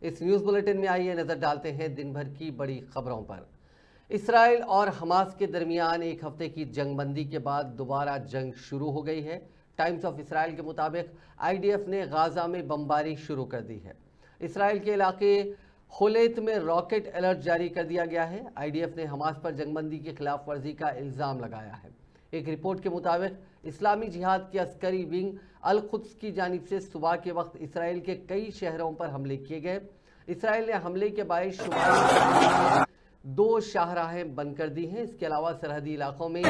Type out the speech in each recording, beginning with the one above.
इस news bulletin में आइए नजर डालते हैं दिन भर की बड़ी खबरों पर। इसराइल और हमास के दरमियान एक हफ्ते की जंगबंदी के बाद दोबारा जंग शुरू हो गई है। टाइम्स ऑफ इसराइल के मुताबिक आईडीएफ ने गाजा में बमबारी शुरू कर दी है। इसराइल के इलाके होलेत में रॉकेट अलर्ट जारी कर दिया गया है। आईडीएफ ने हमास पर जंगबंदी की खिलाफ वर्जी का इल्जाम लगाया है। एक रिपोर्ट के मुताबिक इस्लामी जिहाद की अस्करी विंग अल कुद्स की जानिब से सुबह के वक्त इसराइल के कई शहरों पर हमले किए गए। इसराइल ने हमले के बायस शुमारी 2 शाहराहें बंद कर दी हैं। इसके अलावा सरहदी इलाकों में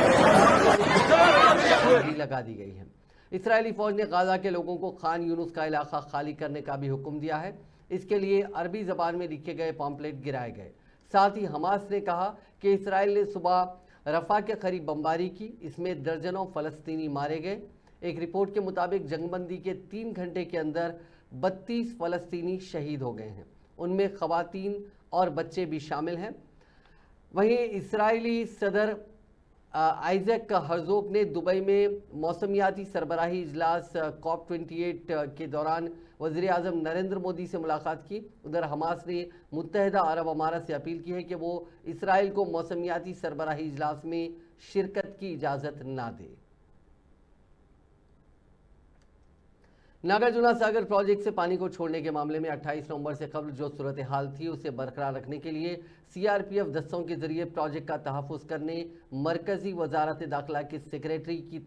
भी लगा दी गई है। इसराइली फौज ने गाजा के लोगों को खान यूनुस का इलाका खाली करने का भी हुक्म दिया है। इसके लिए अरबी जबान में लिखे गए पॉम्पलेट गिराए गए। साथ ही हमास ने कहा कि इसराइल ने सुबह रफा के करीब बमबारी की, इसमें दर्जनों फलस्तीनी मारे गए। एक रिपोर्ट के मुताबिक जंगबंदी के 3 घंटे के अंदर 32 फलस्तीनी शहीद हो गए हैं, उनमें खवातीन और बच्चे भी शामिल हैं। वहीं इसराइली सदर आइजैक हर्जोग ने दुबई में मौसमियाती सरबराही इजलास COP28 के दौरान वज़ीर आज़म नरेंद्र मोदी से मुलाकात की। उधर हमास ने मुत्तहदा अरब अमारात से अपील की है कि वो इसराइल को मौसमियाती सरबराही इजलास में शिरकत की इजाज़त ना दे। नागार्जुना सागर प्रोजेक्ट से पानी को छोड़ने के मामले में 28 नवंबर से कबल जो सूरत हाल थी उसे बरकरार रखने के लिए सीआरपीएफ दस्तों के जरिए प्रोजेक्ट का तहफ़्फ़ुज़ करने मरकज़ी वजारत दाखिला के सेक्रेटरी की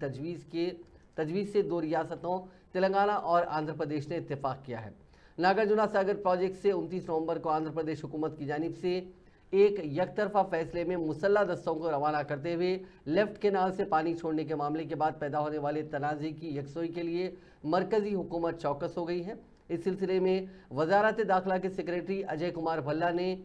तजवीज़ से 2 रियासतों तेलंगाना और आंध्र प्रदेश ने इत्तेफाक किया है। नागार्जुना सागर प्रोजेक्ट से 29 नवंबर को आंध्र प्रदेश हुकूमत की जानिब से एक यकतरफा फैसले में मुसल्ला दस्तों को रवाना करते हुए लेफ्ट केनाल से पानी छोड़ने के मामले के बाद पैदा होने वाले तनाज़े की यकसोई के लिए मरकज़ी हुकूमत चौकस हो गई है। इस सिलसिले में वजारत दाखिला के सेक्रेटरी अजय कुमार भल्ला ने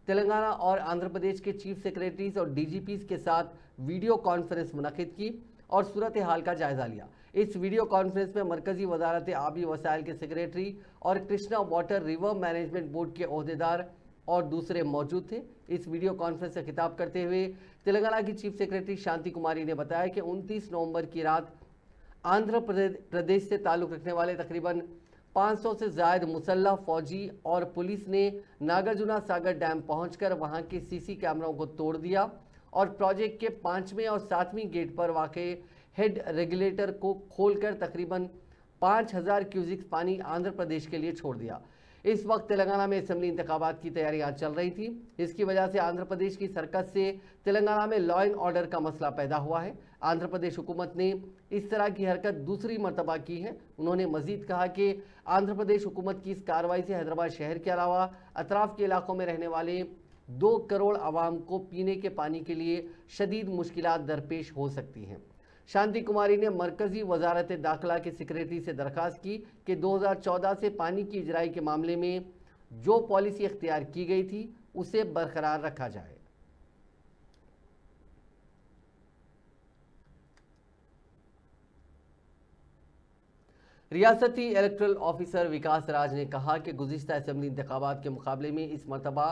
तेलंगाना और आंध्र प्रदेश के चीफ सेक्रेटरीज और डीजीपीज के साथ वीडियो कॉन्फ्रेंस मुनक़िद की और सूरत हाल का जायज़ा लिया। इस वीडियो कॉन्फ्रेंस में मरकज़ी वजारत आबी वसाइल के सेक्रेटरी और Krishna water river management board के ओहदेदार और दूसरे मौजूद थे। इस वीडियो कॉन्फ्रेंस से खिताब करते हुए तेलंगाना की चीफ सेक्रेटरी शांति कुमारी ने बताया कि 29 नवंबर की रात आंध्र प्रदेश से ताल्लुक़ रखने वाले तकरीबन 500 से ज़ायद मुसल्लह फौजी और पुलिस ने नागार्जुना सागर डैम पहुंचकर वहां के सीसी कैमरों को तोड़ दिया और प्रोजेक्ट के 5वें और 7वीं गेट पर वाक़े हेड रेगुलेटर को खोलकर तकरीबन 5000 क्यूसिक पानी आंध्र प्रदेश के लिए छोड़ दिया। इस वक्त तेलंगाना में असेंबली इंतखाबात की तैयारियां चल रही थी। इसकी वजह से आंध्र प्रदेश की सरकत से तेलंगाना में लॉ एंड ऑर्डर का मसला पैदा हुआ है। आंध्र प्रदेश हुकूमत ने इस तरह की हरकत दूसरी मरतबा की है। उन्होंने मजीद कहा कि आंध्र प्रदेश हुकूमत की इस कार्रवाई से हैदराबाद शहर के अलावा अतराफ के इलाकों में रहने वाले 2 करोड़ आवाम को पीने के पानी के लिए शदीद मुश्किलात दरपेश हो सकती हैं। शांति कुमारी ने मरकज़ी वजारत दाखिला के सेक्रेटरी से दरख्वास्त की कि 2014 से पानी की इजराई के मामले में जो पॉलिसी इख्तियार की गई थी उसे बरकरार रखा जाए। रियासती इलेक्टोरल ऑफिसर विकास राज ने कहा कि गुज़िश्ता असेंबली इंतखाबात के मुकाबले में इस मरतबा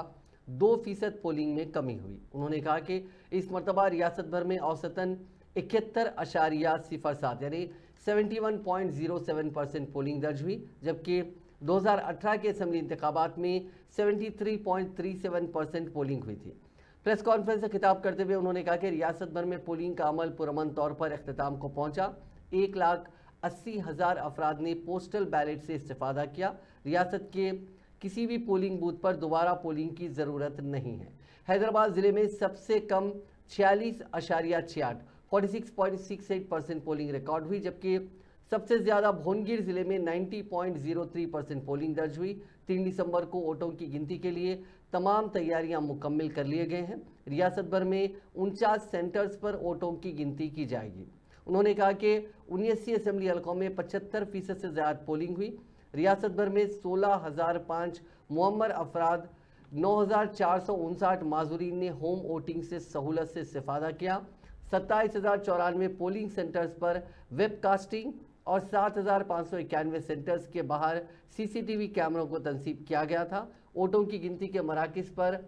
2% पोलिंग में कमी हुई। उन्होंने कहा कि इस मरतबा रियासत भर में औसतन 71.07 यानी 71.07% पोलिंग दर्ज हुई, जबकि 2018 के असेंबली इंतखाबात में 73.37% पोलिंग हुई थी। प्रेस कॉन्फ्रेंस से खिताब करते हुए उन्होंने कहा कि रियासत भर में पोलिंग का अमल पुरअमन तौर पर अख्तिताम को पहुंचा। 1,80,000 अफराद ने पोस्टल बैलेट से इस्तेफादा किया। रियासत के किसी भी पोलिंग बूथ पर दोबारा पोलिंग की ज़रूरत नहीं है। हैदराबाद ज़िले में सबसे कम 46.68 46.68% पोलिंग रिकॉर्ड हुई, जबकि सबसे ज़्यादा भोनगिर ज़िले में 90.03% पोलिंग दर्ज हुई। 3 दिसंबर को वोटों की गिनती के लिए तमाम तैयारियां मुकम्मल कर लिए गए हैं। रियासत भर में 49 सेंटर्स पर वोटों की गिनती की जाएगी। उन्होंने कहा कि 79 असेंबली हलकों में 75% से ज़्यादा पोलिंग हुई। रियासत भर में 16,005 मुअम्मर अफराद 9,459 माजूरीन ने होम वोटिंग से सहूलत से इस्तेफादा किया। 27,094 पोलिंग सेंटर्स पर वेबकास्टिंग और 7,591 सेंटर्स के बाहर सीसीटीवी कैमरों को तनसीब किया गया था। वोटों की गिनती के मराकज़ पर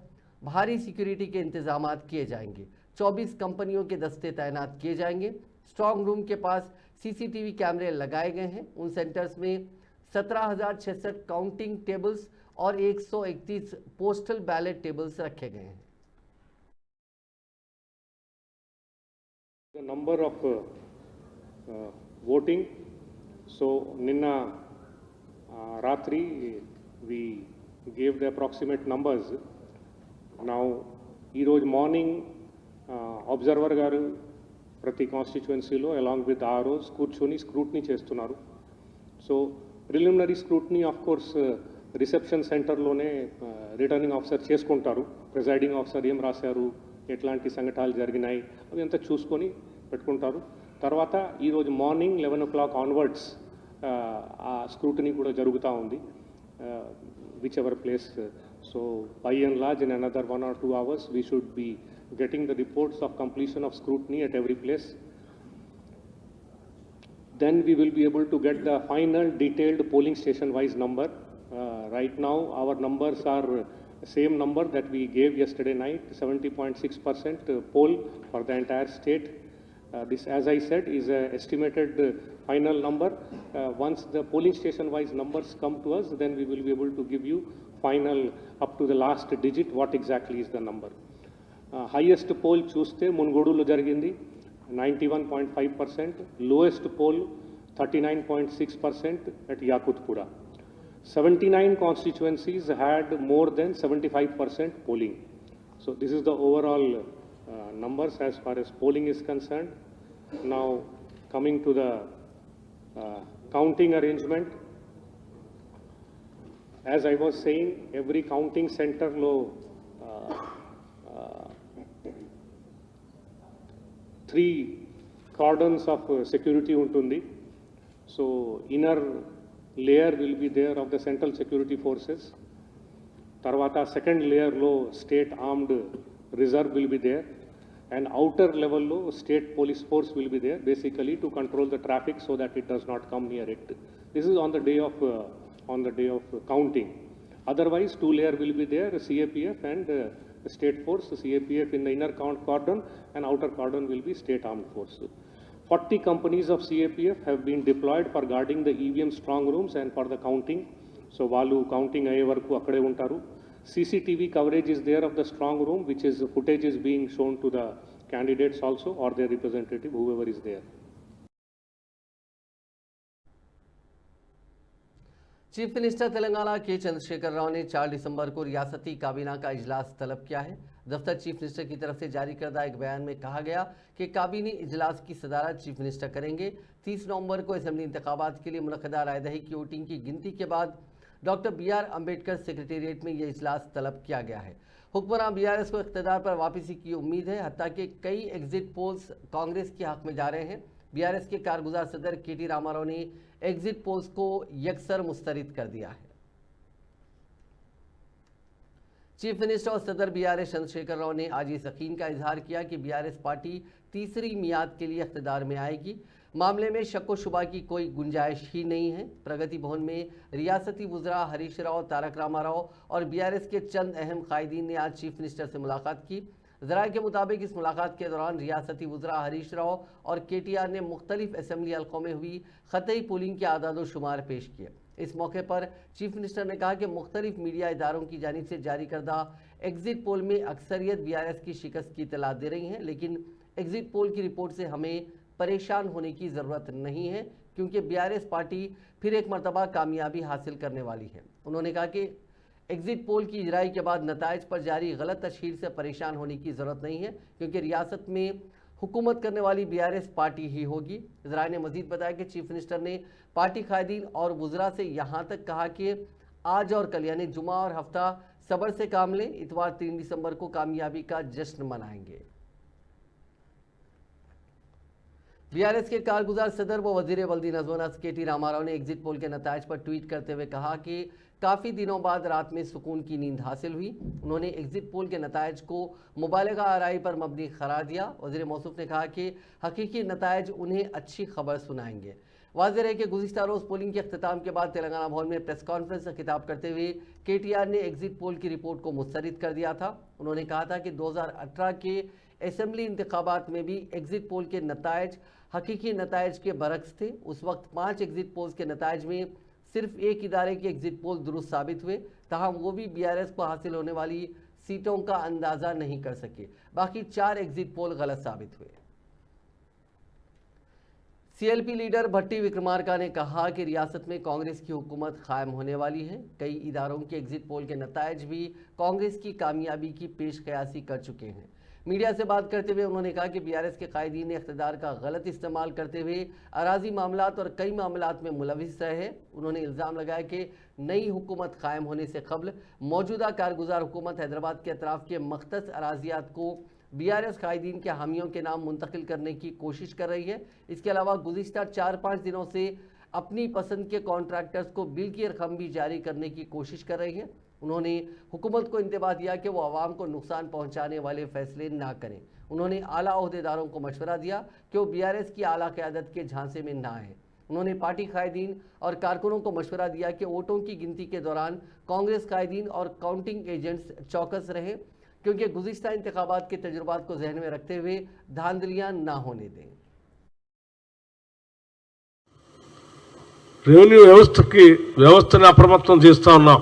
भारी सिक्योरिटी के इंतजाम किए जाएंगे। 24 कंपनियों के दस्ते तैनात किए जाएंगे। स्ट्रॉन्ग रूम के पास सीसीटीवी कैमरे लगाए गए हैं। उन सेंटर्स में 17,066 काउंटिंग टेबल्स और 131 पोस्टल बैलेट टेबल्स रखे गए हैं। The number of voting. So Ninna Ratri we gave the approximate numbers. Now ఈ రోజు మార్నింగ్ అబ్జర్వర్ గారు ప్రతి కాన్స్టిట్యుయెన్సీలో అలాంగ్ విత్ ఆర్ఓస్ కూర్చొని స్క్రూట్నీ చేస్తున్నారు. So preliminary scrutiny of course reception సెంటర్లోనే రిటర్నింగ్ ఆఫీసర్ చేసుకుంటారు. ప్రిజైడింగ్ ఆఫీసర్ ఏం రాశారు, ఎట్లాంటి సంఘటనలు జరిగినాయి అవి అంతా చూసుకొని పెట్టుకుంటారు. తర్వాత ఈరోజు మార్నింగ్ 11 o'clock ఆన్వర్డ్స్ ఆ స్క్రూటినీ కూడా జరుగుతూ ఉంది which ever place. So by and large in another 1 or 2 hours we should be getting the reports of completion of scrutiny at every place. Then we will be able to get the final detailed polling station wise number. Right now our numbers are same number that we gave yesterday night, 70.6% poll for the entire state. This, as I said, is a estimated final number. Once the polling station wise numbers come to us, then we will be able to give you final up to the last digit what exactly is the number. Highest poll చూస్తే మున్గోడులో జరిగింది 91.5%, lowest poll 39.6% at Yakutpura. 79 constituencies had more than 75% polling. So this is the overall numbers as far as polling is concerned. Now coming to the counting arrangement, as I was saying, every counting center lo 3 cordons of security untundi. So inner layer will be there of the central security forces. Tarvata second layer lo state armed reserve will be there, and outer level lo state police force will be there basically to control the traffic so that it does not come near it. This is on the day of counting. Otherwise 2 layer will be there, CAPF and state force. CAPF in the inner cordon and outer cordon will be state armed force. 40 companies of CAPF have been deployed for guarding the EVM strong rooms and for the counting. So వాళ్ళు counting అయ్యే వరకు అక్కడే ఉంటారు. CCTV coverage is there of the strong room, which is footage is being shown to the candidates also or their representative, whoever is there. Chief minister Telangana के चंद्रशेखर राव ने 4 दिसंबर को रियासती काबीना का इजलास तलब किया है। दफ्तर चीफ मिनिस्टर की तरफ से जारी करदा एक बयान में कहा गया कि काबीनी इजलास की सदारत चीफ मिनिस्टर करेंगे। 30 नवंबर को असेंबली इंतखाबात के लिए मुनक़दा रायदही की वोटिंग की गिनती के बाद डॉक्टर BR अम्बेडकर सेक्रेटेरिएट में यह इजलास तलब किया गया है। हुक्मरान BRS को इक़्तिदार पर वापसी की उम्मीद है, हत्ता कि कई एग्जिट पोल्स कांग्रेस के हक में जा रहे हैं। BRS के कारगुजार सदर KT रामाराव ने एग्जिट पोल्स को यकसर मुस्तरद कर दिया है। चीफ मिनिस्टर और सदर BRS चंद्रशेखर राव ने आज इस यकीन का इजहार किया कि BRS पार्टी तीसरी मियाद के लिए इख्तिदार में आएगी। मामले में शक व शुबा की कोई गुंजाइश ही नहीं है। प्रगति भवन में रियासती वुज़रा हरीश राव, तारक रामाराव और BRS के चंद अहम कायदीन ने आज चीफ मिनिस्टर से मुलाकात की। ज़राए के मुताबिक इस मुलाकात के दौरान रियासती वुज़रा हरीश राव और KTR ने मुख्तलिफ असम्बली हल्कों में हुई ख़तई पोलिंग के आदाद शुमार पेश किए। इस मौके पर चीफ मिनिस्टर ने कहा कि मुख्तलिफ मीडिया इदारों की जानिब से जारी करदा एग्जिट पोल में अक्सरियत BRS की शिकस्त की इतला दे रही हैं, लेकिन एग्जिट पोल की रिपोर्ट से हमें परेशान होने की ज़रूरत नहीं है, क्योंकि BRS पार्टी फिर एक मरतबा कामयाबी हासिल करने वाली है। उन्होंने कहा कि एग्जिट पोल की इजराई के बाद नताइज पर जारी गलत तशहीर से परेशान होने की ज़रूरत नहीं है, क्योंकि रियासत में हुकूमत करने वाली BRS पार्टी ही होगी। ज़राए ने मजीद बताया कि चीफ मिनिस्टर ने पार्टी कायदीन और वुज़रा से यहाँ तक कहा कि आज और कल यानी जुमा और हफ्ता सब्र से काम लें। इतवार 3 दिसंबर को कामयाबी का जश्न मनाएंगे। BRS के कारगुजार सदर व वज़ीर वल्दी नज़्म KT रामाराव ने एग्जिट पोल के नताइज पर ट्वीट करते हुए कहा कि काफ़ी दिनों बाद रात में सुकून की नींद हासिल हुई। उन्होंने एग्जिट पोल के नताइज को मुबालगा आराई पर मबनी करार दिया। वज़ीर मौसूफ ने कहा कि हकीकी नताइज उन्हें अच्छी खबर सुनाएंगे। वाज़ेह है कि गुज़िश्ता रोज़ पोलिंग के अख्तिताम के बाद तेलंगाना भवन में प्रेस कॉन्फ्रेंस से खिताब करते हुए KTR ने एग्जिट पोल की रिपोर्ट को मुस्तरद कर दिया था। उन्होंने कहा था कि 2018 के असम्बली इंतखाबात में भी एग्जिट पोल के नताइज हकीकी नताइज के बरक्स थे। उस वक्त 5 एग्जिट पोल्स के नताइज में सिर्फ एक इदारे के एग्जिट पोल दुरुस्त साबित हुए, तहां वो भी बीआरएस को हासिल होने वाली सीटों का अंदाजा नहीं कर सके। बाकी 4 एग्जिट पोल गलत साबित हुए। सीएलपी लीडर भट्टी विक्रमार्का ने कहा कि रियासत में कांग्रेस की हुकूमत कायम होने वाली है। कई इदारों के एग्जिट पोल के नतायज भी कांग्रेस की कामयाबी की पेशकयासी कर चुके हैं। मीडिया से बात करते हुए उन्होंने कहा कि बीआरएस के कायदीन ने इख्तिदार का गलत इस्तेमाल करते हुए अराजी मामलात और कई मामलात में मुलविस रहे। उन्होंने इल्ज़ाम लगाया कि नई हुकूमत कायम होने से कबल मौजूदा कारगुजार हुकूमत हैदराबाद के अतराफ के मख्तस अराजियात को बीआरएस कायदीन के हामियों के नाम मुंतकिल करने की कोशिश कर रही है। इसके अलावा गुज़िश्ता 4-5 दिनों से अपनी पसंद के कॉन्ट्रैक्टर्स को बिल की रकम भी जारी करने की कोशिश कर रही है। उन्होंने हुकूमत को इंतबाह दिया कि वो आवाम को नुकसान पहुंचाने वाले फैसले ना करें। उन्होंने आला ओहदेदारों को मशवरा दिया कि वो बीआरएस की आला क़यादत के झांसे में ना आए। उन्होंने पार्टी कायदीन और कारकुनों को मशवरा दिया कि वोटों की गिनती के दौरान कांग्रेस कायदीन और काउंटिंग एजेंट्स चौकस रहें, क्योंकि गुज़िश्ता इंतखाबात के तजुर्बात को जहन में रखते हुए धांधलियां ना होने दें। రెవెన్యూ వ్యవస్థని అప్రమత్తం చేస్తూ ఉన్నాం.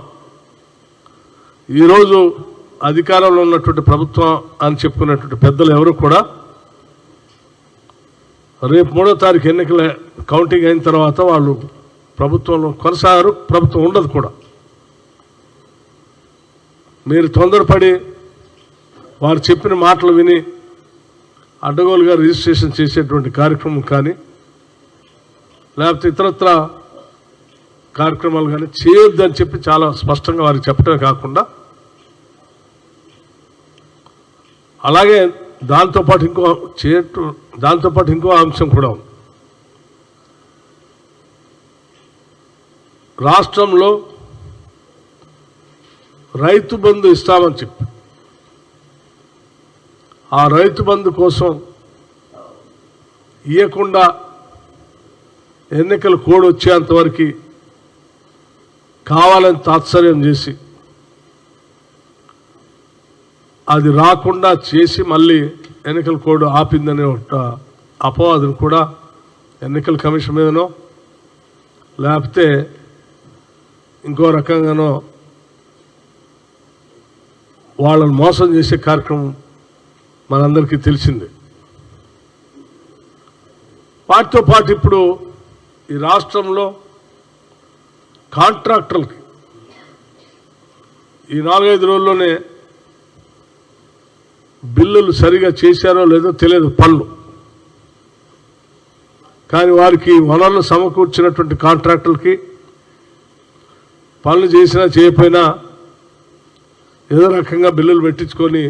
ఈరోజు అధికారంలో ఉన్నటువంటి ప్రభుత్వం అని చెప్పుకున్నటువంటి పెద్దలు ఎవరు కూడా రేపు 3వ తారీఖు ఎన్నికల కౌంటింగ్ అయిన తర్వాత వాళ్ళు ప్రభుత్వంలో కొనసాగరు, ప్రభుత్వం ఉండదు కూడా. మీరు తొందరపడి వారు చెప్పిన మాటలు విని అడ్డగోలుగా రిజిస్ట్రేషన్ చేసేటువంటి కార్యక్రమం కానీ లేకపోతే ఇతరత్ర కార్యక్రమాలు కానీ చేయొద్దని చెప్పి చాలా స్పష్టంగా వారికి చెప్పడమే కాకుండా అలాగే దాంతోపాటు ఇంకో అంశం కూడా ఉంది. రాష్ట్రంలో రైతు బంధు ఇస్తామని చెప్పి ఆ రైతు బంధు కోసం ఇవ్వకుండా ఎన్నికల కోడ్ వచ్చేంతవరకు కావాలని తాత్సర్యం చేసి అది రాకుండా చేసి మళ్ళీ ఎన్నికల కోడ్ ఆపిందనే ఒక అపవాదం కూడా ఎన్నికల కమిషన్ మీదనో లేకపోతే ఇంకో రకంగానో వాళ్ళని మోసం చేసే కార్యక్రమం మనందరికీ తెలిసిందే. వాటితో పాటు ఇప్పుడు ఈ రాష్ట్రంలో కాంట్రాక్టర్లకి ఈ 4-5 రోజుల్లోనే బిల్లులు సరిగా చేశారో లేదో తెలియదు పనులు, కానీ వారికి వనరులు సమకూర్చినటువంటి కాంట్రాక్టర్లకి పనులు చేసినా చేయకపోయినా ఏదో రకంగా బిల్లులు పెట్టించుకొని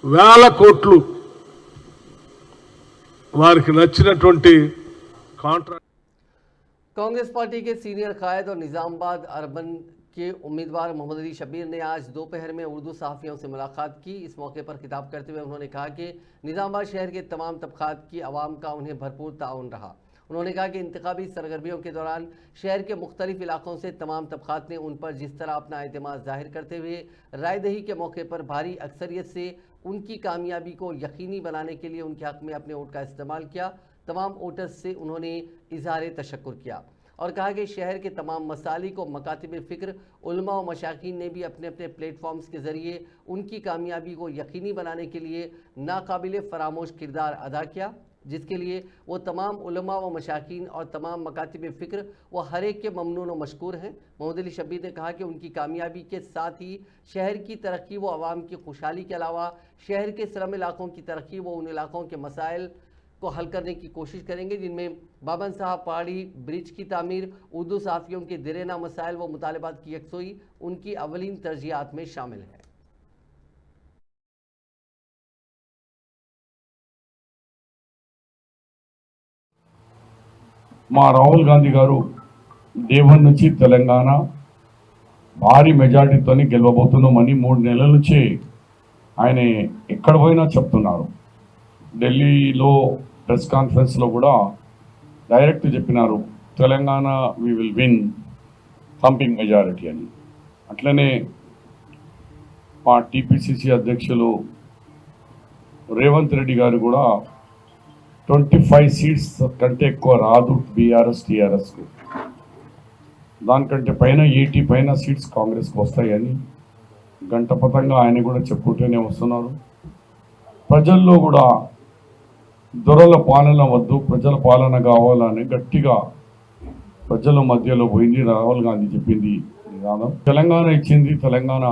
వేల కోట్లు వారికి నచ్చినటువంటి కాంట్రాక్ట్. कांग्रेस पार्टी के सीनियर कायद और निजामाबाद अर्बन के उम्मीदवार मोहम्मद अली शब्बीर ने आज दोपहर में उर्दू सहाफ़ियों से मुलाकात की। इस मौके पर खिताब करते हुए उन्होंने कहा कि निजामाबाद शहर के तमाम तबक़ात की आवाम का उन्हें भरपूर ताउन रहा। उन्होंने कहा कि इंतखाबी सरगर्मियों के दौरान शहर के मुख्तलिफ इलाकों से तमाम तबक़ात ने उन पर जिस तरह अपना एतमाद ज़ाहिर करते हुए रायदही के मौके पर भारी अक्सरियत से उनकी कामयाबी को यकीनी बनाने के लिए उनके हक़ में अपने वोट का इस्तेमाल किया। तमाम वोटर्स से उन्होंने इज़हार तशक्कुर किया और कहा कि शहर के तमाम मसाली को मकातिब फ़िक्र उलमा व मशाइखीन ने भी अपने अपने प्लेटफॉर्म्स के ज़रिए उनकी कामयाबी को यकीनी बनाने के लिए नाकाबिल फरामोश किरदार अदा किया, जिसके लिए वो तमाम उलमा व मशाइखीन और तमाम मकातिब फ़िक्र व हर एक के ममनून व मशकूर हैं। मोहम्मद अली शब्बीर ने कहा कि उनकी कामयाबी के साथ ही शहर की तरक्की व आवाम की खुशहाली के अलावा शहर के स्लम इलाकों की तरक्की व उन इलाकों के मसाइल को हल करने की कोशिश करेंगे जिनमें बाबन साहब पहाड़ी ब्रिज की तामीर, उर्दू सहाफ़ियों के दिरेना मसाइल व मुतालबात की यकसोई उनकी अवलीन तरजीहात में शामिल है। మా రాహుల్ గాంధీ గారు దేవన్ నుంచి తెలంగాణ భారీ మెజారిటీతోని గెలవబోతున్నామని 3 నెలల నుంచి ఆయన ఎక్కడ పోయినా చెప్తున్నారు. ఢిల్లీలో ప్రెస్ కాన్ఫరెన్స్లో కూడా డైరెక్ట్ చెప్పినారు Telangana we will win thumping majority అని. అట్లనే మా టీపీసీసీ అధ్యక్షులు రేవంత్ రెడ్డి గారు కూడా 25 సీట్స్ కంటే ఎక్కువ రాదు బీఆర్ఎస్ టీఆర్ఎస్కు. దానికంటే పైన 80 పైన సీట్స్ కాంగ్రెస్కి వస్తాయని గంటపథంగా ఆయన కూడా చెప్పుకుంటూనే వస్తున్నారు. ప్రజల్లో కూడా దొరల పాలన వద్దు, ప్రజల పాలన కావాలని గట్టిగా ప్రజల మధ్యలో పోయింది రాహుల్ గాంధీ చెప్పింది నినాదం. తెలంగాణ ఇచ్చింది, తెలంగాణ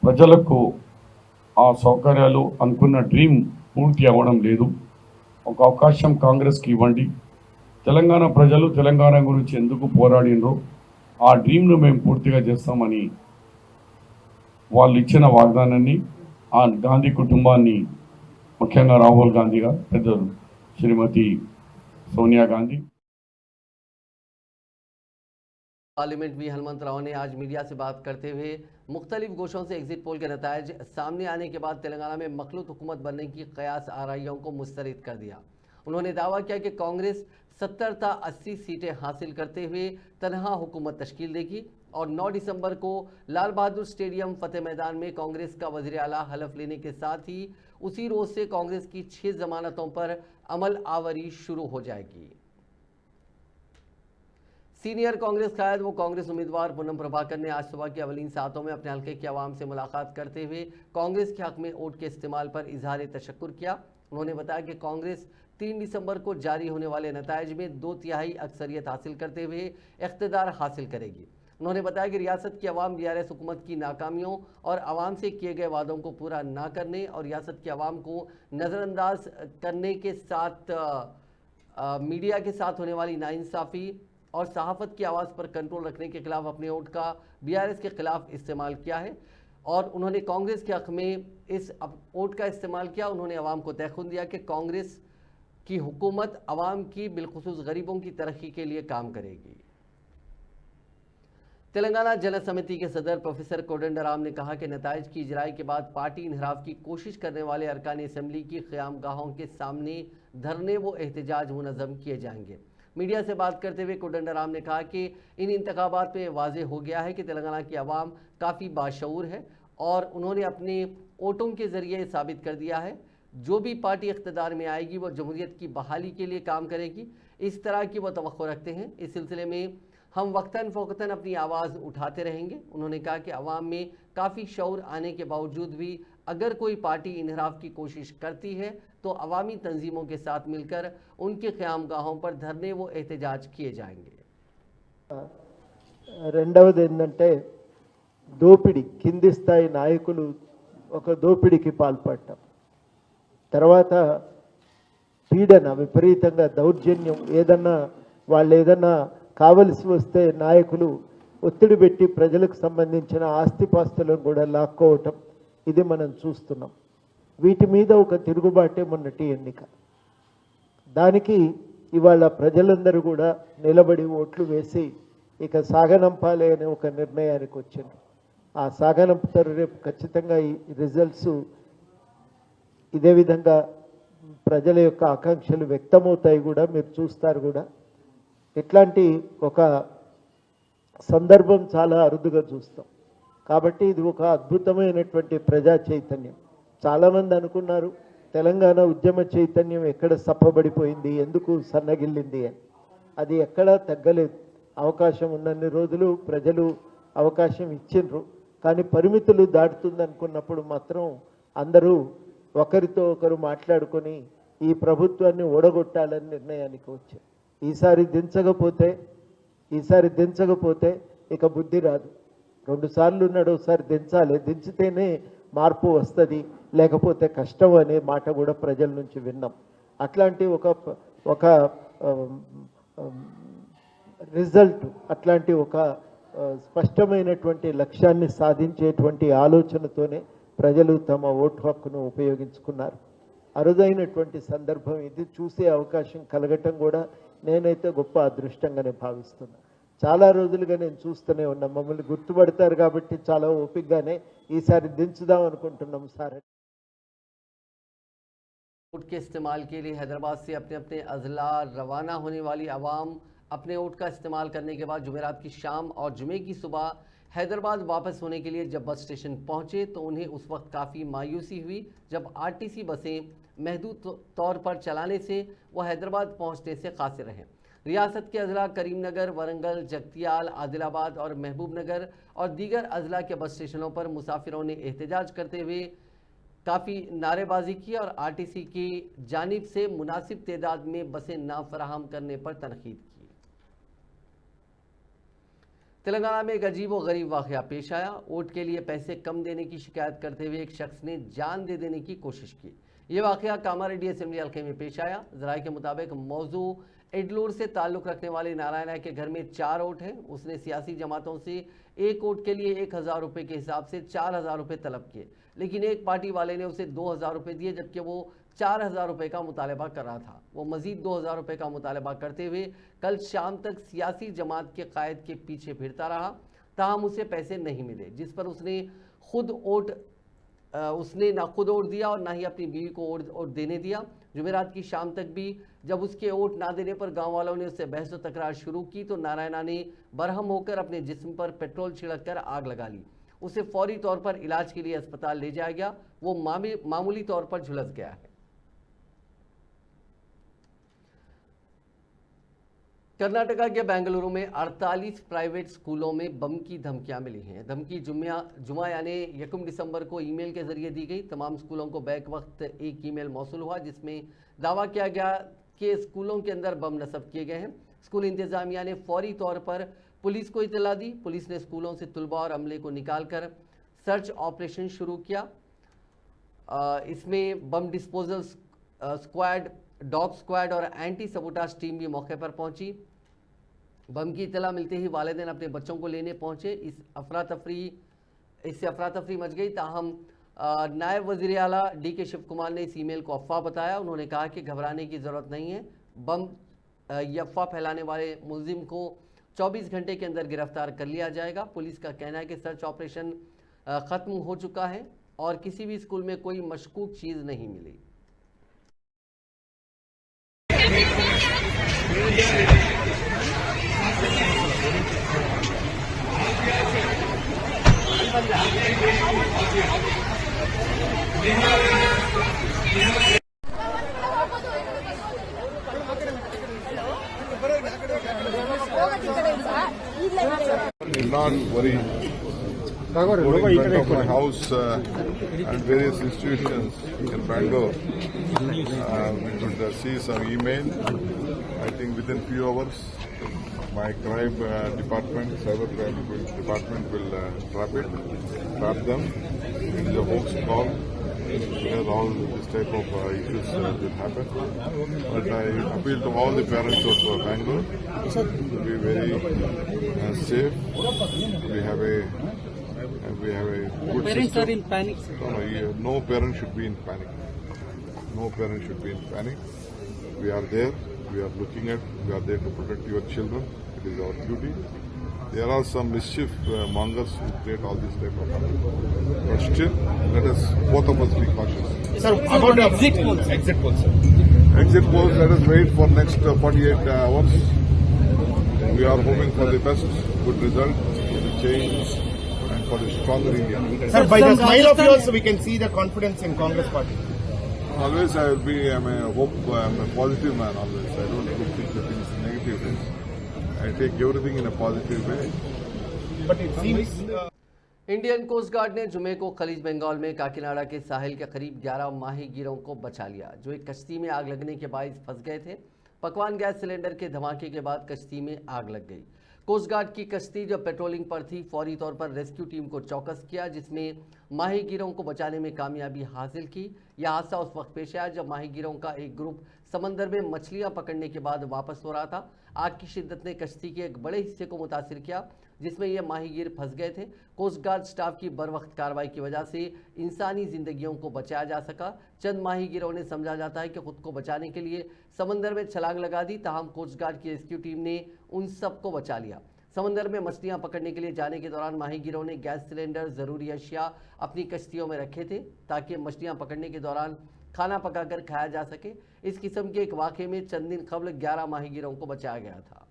ప్రజలకు ఆ సౌకర్యాలు అనుకున్న డ్రీమ్ పూర్తి అవ్వడం లేదు. ఒక అవకాశం కాంగ్రెస్కి ఇవ్వండి. తెలంగాణ ప్రజలు తెలంగాణ గురించి ఎందుకు పోరాడినరో ఆ డ్రీమ్ను మేము పూర్తిగా చేస్తామని వాళ్ళు ఇచ్చిన వాగ్దానాన్ని ఆ గాంధీ కుటుంబాన్ని, ముఖ్యంగా రాహుల్ గాంధీ గారు, పెద్దలు శ్రీమతి सोनिया गांधी। पार्लियामेंट वी हनुमंत राव ने आज मीडिया से बात करते हुए मुख्तलिफ गोशों से एग्जिट पोल के नतायज सामने आने के बाद तेलंगाना में मखलूत हुकूमत बनने की कयास आराइयों को मुस्तरद कर दिया। उन्होंने दावा किया कि कांग्रेस 70 ता 80 सीटें हासिल करते हुए तनहा हुकूमत तश्कील देगी और 9 दिसंबर को लाल बहादुर स्टेडियम फतेह मैदान में कांग्रेस का वज़ीर आला हलफ लेने के साथ ही उसी रोज से कांग्रेस की 6 जमानतों पर अमल आवरी शुरू हो जाएगी। सीनियर कांग्रेस कायद व कांग्रेस उम्मीदवार पूनम प्रभाकर ने आज सुबह की अवलीन सातों में अपने हल्के की आवाम से मुलाकात करते हुए कांग्रेस के हक में वोट के इस्तेमाल पर इजहार तशक्कुर किया। उन्होंने बताया कि कांग्रेस 3 दिसंबर को जारी होने वाले नतायज में 2/3 अक्सरियत हासिल करते हुए इख्तिदार हासिल करेगी। उन्होंने बताया कि रियासत की आवाम DRS हुकूमत की नाकामियों और आवाम से किए गए वादों को पूरा ना करने और रियासत की आवाम को नज़रअंदाज करने के साथ मीडिया के साथ होने वाली नाइंसाफ़ी और सहाफ़त की आवाज़ पर कंट्रोल रखने के खिलाफ अपने वोट का BRS के खिलाफ इस्तेमाल किया है और उन्होंने कांग्रेस के हक में इस वोट का इस्तेमाल किया। उन्होंने आवाम को तयख़ुन दिया कि कांग्रेस की हुकूमत आवाम की बिलखुसूस गरीबों की तरक्की के लिए काम करेगी। तेलंगाना जनता समिति के सदर प्रोफेसर कोदंडराम ने कहा कि नताइज की इजराई के बाद पार्टी इन्हराफ की कोशिश करने वाले अरकान असम्बली की क़यामगाहों के सामने धरने व एहतजाज मुनज़्ज़म किए जाएंगे। मीडिया से बात करते हुए कोदंडराम ने कहा कि इन इंतखाबात में वाज़ेह हो गया है कि तेलंगाना की आवाम काफ़ी बाशऊर है और उन्होंने अपने वोटों के ज़रिए साबित कर दिया है जो भी पार्टी इख्तिदार में आएगी वो जमहूरियत की बहाली के लिए काम करेगी। इस तरह की वो तवक्को रखते हैं। इस सिलसिले में हम वक्तन फ़ौक़तन अपनी आवाज़ उठाते रहेंगे। उन्होंने कहा कि अवाम में काफ़ी शऊर आने के बावजूद भी अगर कोई पार्टी इन्हराफ की कोशिश करती है तो अवामी तंजीमों के साथ मिलकर उनके क़यामगाहों पर धरने व एहतजाज किए जाएंगे। రెండవది ఏంటంటే దోపిడీ, కింది స్థాయి నాయకులు ఒక దోపిడీకి పాల్పడటం, తర్వాత పీడన, విపరీతంగా దౌర్జన్యం, వాళ్ళు ఏదన్నా కావలసి వస్తే నాయకులు ఒత్తిడి పెట్టి ప్రజలకు సంబంధించిన ఆస్తిపాస్తులను కూడా లాక్కోవటం, ఇది మనం చూస్తున్నాం. వీటి మీద ఒక తిరుగుబాటే మొన్నటి ఎన్నిక. దానికి ఇవాళ ప్రజలందరూ కూడా నిలబడి ఓట్లు వేసి ఇక సాగనంపాలి అనే ఒక నిర్ణయానికి వచ్చింది. ఆ సాగనంపుతారు. రేపు ఖచ్చితంగా ఈ రిజల్ట్స్ ఇదే విధంగా ప్రజల యొక్క ఆకాంక్షలు వ్యక్తమవుతాయి కూడా, మీరు చూస్తారు కూడా. ఇట్లాంటి ఒక సందర్భం చాలా అరుదుగా చూస్తాం. కాబట్టి ఇది ఒక అద్భుతమైనటువంటి ప్రజా చైతన్యం. చాలామంది అనుకున్నారు తెలంగాణ ఉద్యమ చైతన్యం ఎక్కడ సప్పబడిపోయింది, ఎందుకు సన్నగిల్లింది అని. అది ఎక్కడా తగ్గలేదు. అవకాశం ఉన్నన్ని రోజులు ప్రజలు అవకాశం ఇచ్చిండ్రు. కానీ పరిమితులు దాటుతుంది అనుకున్నప్పుడు మాత్రం అందరూ ఒకరితో ఒకరు మాట్లాడుకొని ఈ ప్రభుత్వాన్ని ఓడగొట్టాలని నిర్ణయానికి వచ్చారు. ఈసారి దించకపోతే ఇక బుద్ధి రాదు. 2 సార్లు ఉన్నాడు, ఒకసారి దించాలి. దించితేనే మార్పు వస్తుంది, లేకపోతే కష్టం అనే మాట కూడా ప్రజల నుంచి విన్నాం. అట్లాంటి ఒక రిజల్ట్, అట్లాంటి ఒక స్పష్టమైనటువంటి లక్ష్యాన్ని సాధించేటువంటి ఆలోచనతోనే ప్రజలు తమ ఓటు హక్కును ఉపయోగించుకున్నారు. అరుదైనటువంటి సందర్భం ఇది. చూసే అవకాశం కలగటం కూడా నేనైతే గొప్ప అదృష్టంగానే భావిస్తున్నా. చాలా రోజులుగా నేను చూస్తూనే ఉన్నా. మమ్మల్ని గుర్తుపడతారు కాబట్టి చాలా ఓపికగానే ఈసారి దించుదాం అనుకుంటున్నాం సార్. वोट के इस्तेमाल के लिए हैदराबाद से अपने अपने अजला रवाना होने वाली आवाम अपने वोट का इस्तेमाल करने के बाद जुमेरात की शाम और जुमे की सुबह हैदराबाद वापस होने के लिए जब बस स्टेशन पहुंचे तो उन्हें उस वक्त काफ़ी मायूसी हुई जब RTC बसें महदूद तौर पर चलाने से वह हैदराबाद पहुंचने से कासिर रहे। रियासत के अजला करीमनगर, वरंगल, जगतियाल, आदिलाबाद और महबूबनगर और दीगर अजला के बस स्टेशनों पर मुसाफिरों ने एहतजाज करते हुए काफ़ी नारेबाजी की और आरटीसी की जानिब से मुनासिब तादाद में बसें ना फराहम करने पर तनकीद की। तेलंगाना में एक अजीब व गरीब वाक़या पेश आया। वोट के लिए पैसे कम देने की शिकायत करते हुए एक शख्स ने जान दे देने की कोशिश की। ये वाक़या कामारेड्डी असेंबली हल्के में पेश आया। ज़राए के मुताबिक मौजू एडलूर से ताल्लुक़ रखने वाले नारायणा के घर में 4 वोट हैं। उसने सियासी जमातों से एक वोट के लिए 1000 रुपये के हिसाब से 4000 रुपये तलब किए, लेकिन एक पार्टी वाले ने उसे 2000 रुपये दिए, जबकि वो 4000 रुपये का मुतालबा कर रहा था। वो मजीद 2000 रुपये का मुतालबा करते हुए कल शाम तक सियासी जमात के कायद के पीछे फिरता रहा। ताहम उसे पैसे नहीं मिले, जिस पर उसने ना खुद वोट दिया और ना ही अपनी बीवी को वोट देने दिया। जुमेरात की शाम तक भी जब उसके वोट ना देने पर गांव वालों ने उससे बहस व तकरार शुरू की तो नारायणा ने बरहम होकर अपने जिस्म पर पेट्रोल छिड़क कर आग लगा ली। उसे फौरी तौर पर इलाज के लिए अस्पताल ले जाया गया। वो मामूली तौर पर झुलस गया है। कर्नाटका के बेंगलुरु में 48 प्राइवेट स्कूलों में बम की धमकियां मिली हैं। धमकी जुमा यानी 1 दिसंबर को ईमेल के जरिए दी गई। तमाम स्कूलों को बैक वक्त एक ईमेल मौसूल हुआ जिसमें दावा किया गया कि स्कूलों के अंदर बम नस्ब किए गए हैं। स्कूल इंतजामिया ने फौरी तौर पर पुलिस को इतला दी। पुलिस ने स्कूलों से तुलबा और अमले को निकालकर सर्च ऑपरेशन शुरू किया। इसमें bomb disposal squad, dog squad और एंटी सबोटाज टीम भी मौके पर पहुंची। बम की इतला मिलते ही वालिदैन अपने बच्चों को लेने पहुंचे। इससे अफरा तफरी मच गई। ताहम नायब वज़ीर आला DK शिव कुमार ने इस ईमेल को अफवाह बताया। उन्होंने कहा कि घबराने की ज़रूरत नहीं है। बम या अफवाह फैलाने वाले मुलजिम को 24 घंटे के अंदर गिरफ्तार कर लिया जाएगा। पुलिस का कहना है कि सर्च ऑपरेशन ख़त्म हो चुका है और किसी भी स्कूल में कोई मशकूक चीज़ नहीं मिली। Not worry. Going in front of my house and various institutions in Bangalore. We could see some email. I think within few hours, my crime department, cyber crime department will trap them. It is a hoax call where all this type of issues will happen. But I appeal to all the parents of Bangalore to be very safe. We have a good Parents system. are in panic. No parent should be in panic. No parent should be in panic. We are there. We are looking at. We are there to protect your children. It is our duty. There are some mischief mongers who create all this type of trouble. But still, let us, both of us, be cautious. Sir, about the exit polls. Exit polls, let us wait for next 48 hours. We are hoping for the best, good result, for the change, and for the stronger India. Sir, by the smile of yours, we can see the confidence in Congress party. Always I will be, I'm a positive man always. I don't look at the things negative. I take everything in a positive way. But it seems... Indian coast guard ने जुमे को खलीज बंगाल में काकीनाडा के साहिल के करीब 11 माहीगीरों को बचा लिया जो एक कश्ती में आग लगने के बायस फंस गए थे। पकवान गैस सिलेंडर के धमाके के बाद कश्ती में आग लग गई। कोस्ट गार्ड की कश्ती जो पेट्रोलिंग पर थी फौरी तौर पर रेस्क्यू टीम को चौकस किया जिसमें माहीगीरों को बचाने में कामयाबी हासिल की। यह हादसा उस वक्त पेश आया जब माहीगीरों का एक ग्रुप समंदर में मछलियां पकड़ने के बाद वापस हो रहा था। आग की शिद्दत ने कश्ती के एक बड़े हिस्से को मुतासिर किया जिसमें ये माहीगीर फंस गए थे। कोस्ट गार्ड स्टाफ की बरवक्त कार्रवाई की वजह से इंसानी जिंदगियों को बचाया जा सका। चंद माहीगीरों ने समझा जाता है कि खुद को बचाने के लिए समंदर में छलांग लगा दी। ताहम कोस्ट गार्ड की रेस्क्यू टीम ने उन सबको बचा लिया। समंदर में मछलियां पकड़ने के लिए जाने के दौरान माहीगीरों ने गैस सिलेंडर, ज़रूरी अशिया अपनी कश्तियों में रखे थे ताकि मछलियां पकड़ने के दौरान खाना पकाकर खाया जा सके। इस किस्म के एक वाक़े में चंद दिन कबल 11 माहीगीरों को बचाया गया था।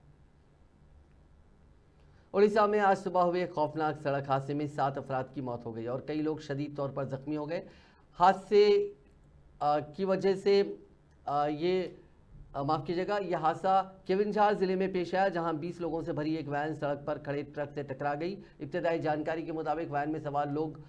उड़ीसा में आज सुबह हुए खौफनाक सड़क हादसे में 7 अफराद की मौत हो गई और कई लोग शदीद तौर पर जख्मी हो गए। हादसे की वजह से ये माफ कीजिएगा, यह हादसा केविंझार जिले में पेश आया, जहां 20 लोगों से भरी एक वैन सड़क पर खड़े ट्रक से टकरा गई। इब्तदाई जानकारी के मुताबिक वैन में सवार लोग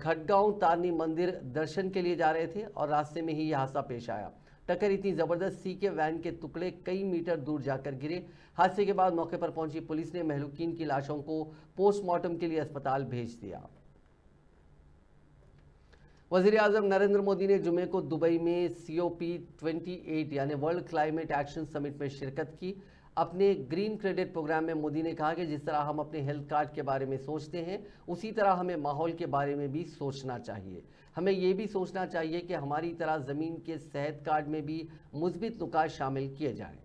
खटगांव तारनी मंदिर दर्शन के लिए जा रहे थे और रास्ते में ही यह हादसा पेश आया। टक्कर इतनी जबरदस्त थी कि वैन के टुकड़े कई मीटर दूर जाकर गिरे। हादसे के बाद मौके पर पहुंची पुलिस ने महलूकीन की लाशों को पोस्टमार्टम के लिए अस्पताल भेज दिया। वज़ीर-ए-आज़म नरेंद्र मोदी ने जुमे को दुबई में COP28 यानी वर्ल्ड क्लाइमेट एक्शन समिट में शिरकत की। अपने ग्रीन क्रेडिट प्रोग्राम में मोदी ने कहा कि जिस तरह हम अपने हेल्थ कार्ड के बारे में सोचते हैं, उसी तरह हमें माहौल के बारे में भी सोचना चाहिए। हमें ये भी सोचना चाहिए कि हमारी तरह ज़मीन के सेहत कार्ड में भी मुस्बित नुकात शामिल किए जाएं।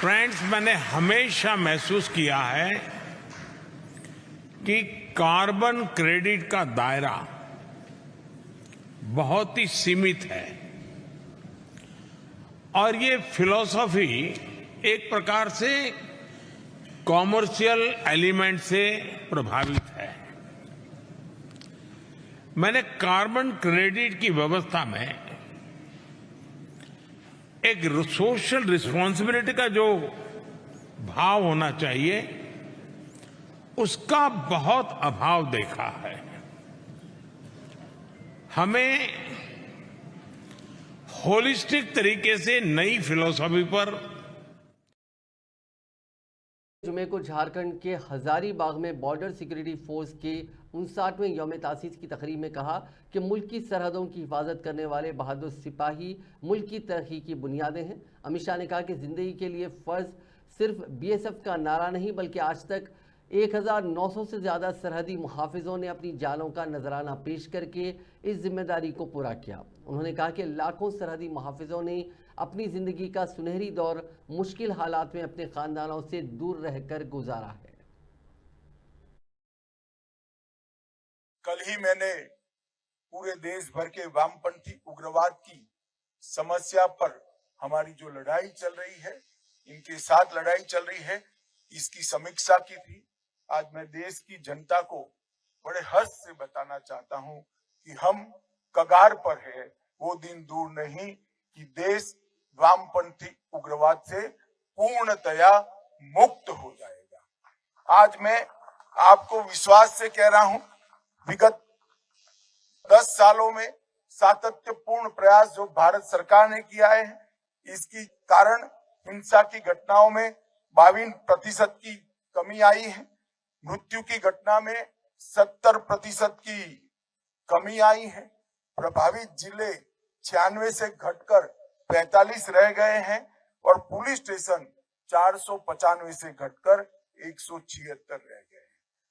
फ्रेंड्स, मैंने हमेशा महसूस किया है कि कार्बन क्रेडिट का दायरा बहुत ही सीमित है और ये फिलॉसफी एक प्रकार से कॉमर्शियल एलिमेंट से प्रभावित है। मैंने कार्बन क्रेडिट की व्यवस्था में एक सोशल रिस्पॉन्सिबिलिटी का जो भाव होना चाहिए, उसका बहुत अभाव देखा है। हमें होलिस्टिक तरीके से नई फिलॉसफी पर जुमे को झारखंड के हजारीबाग में बॉर्डर सिक्योरिटी फोर्स के 59वें यौम तासीस की तकरीब में कहा कि मुल्क की सरहदों की हिफाजत करने वाले बहादुर सिपाही मुल्क की तरक्की की बुनियादें हैं। अमित शाह ने कहा कि जिंदगी के लिए फर्ज सिर्फ BSF का नारा नहीं, बल्कि आज तक 1900 से ज़्यादा सरहदी मुहाफिजों ने अपनी जानों का नजराना पेश करके इस जिम्मेदारी को पूरा किया। उन्होंने कहा कि लाखों सरहदी मुहाफिजों ने अपनी ज़िंदगी का सुनहरी दौर मुश्किल हालात में अपने ख़ानदानों से दूर रहकर गुजारा है। कल ही मैंने पूरे देश भर के वामपंथी उग्रवाद की समस्या पर हमारी जो लड़ाई चल रही है, इनके साथ लड़ाई चल रही है, इसकी समीक्षा की थी। आज मैं देश की जनता को बड़े हर्ष से बताना चाहता हूं कि हम कगार पर है। वो दिन दूर नहीं कि देश वामपंथी उग्रवाद से पूर्णतया मुक्त हो जाएगा। आज मैं आपको विश्वास से कह रहा हूं, विगत 10 सालों में सातत्यपूर्ण प्रयास जो भारत सरकार ने किया है, इसकी कारण हिंसा की घटनाओं में 52% की कमी आई है। मृत्यु की घटना में 70% की कमी आई है। प्रभावित जिले 96 से घटकर 45 रह गए हैं और पुलिस स्टेशन 495 से घटकर 176 रह गए हैं।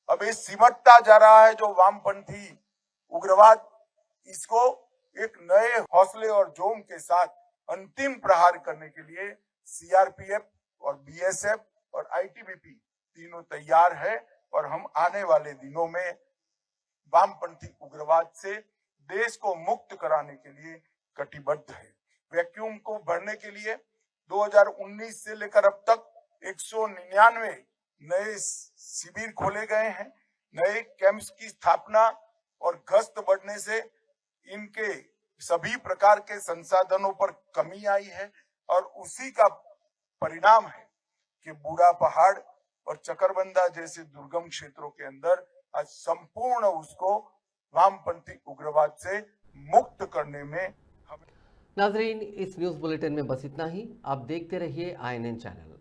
अब ये सिमटता जा रहा है जो वामपंथी उग्रवाद, इसको एक नए हौसले और जोम के साथ अंतिम प्रहार करने के लिए CRPF और BSF और ITBP तीनों तैयार है और हम आने वाले दिनों में वामपंथी उग्रवाद से देश को मुक्त कराने के लिए कटिबद्ध है। वैक्यूम को भरने के लिए 2019 से लेकर अब तक 199 नए शिविर खोले गए हैं। नए कैंप्स की स्थापना और गश्त बढ़ने से इनके सभी प्रकार के संसाधनों पर कमी आई है और उसी का परिणाम है कि बूढ़ा पहाड़ और चकरबंदा जैसे दुर्गम क्षेत्रों के अंदर आज संपूर्ण उसको वामपंथी उग्रवाद से मुक्त करने में। नाजरीन, इस न्यूज़ बुलेटिन में बस इतना ही। आप देखते रहिए INN चैनल।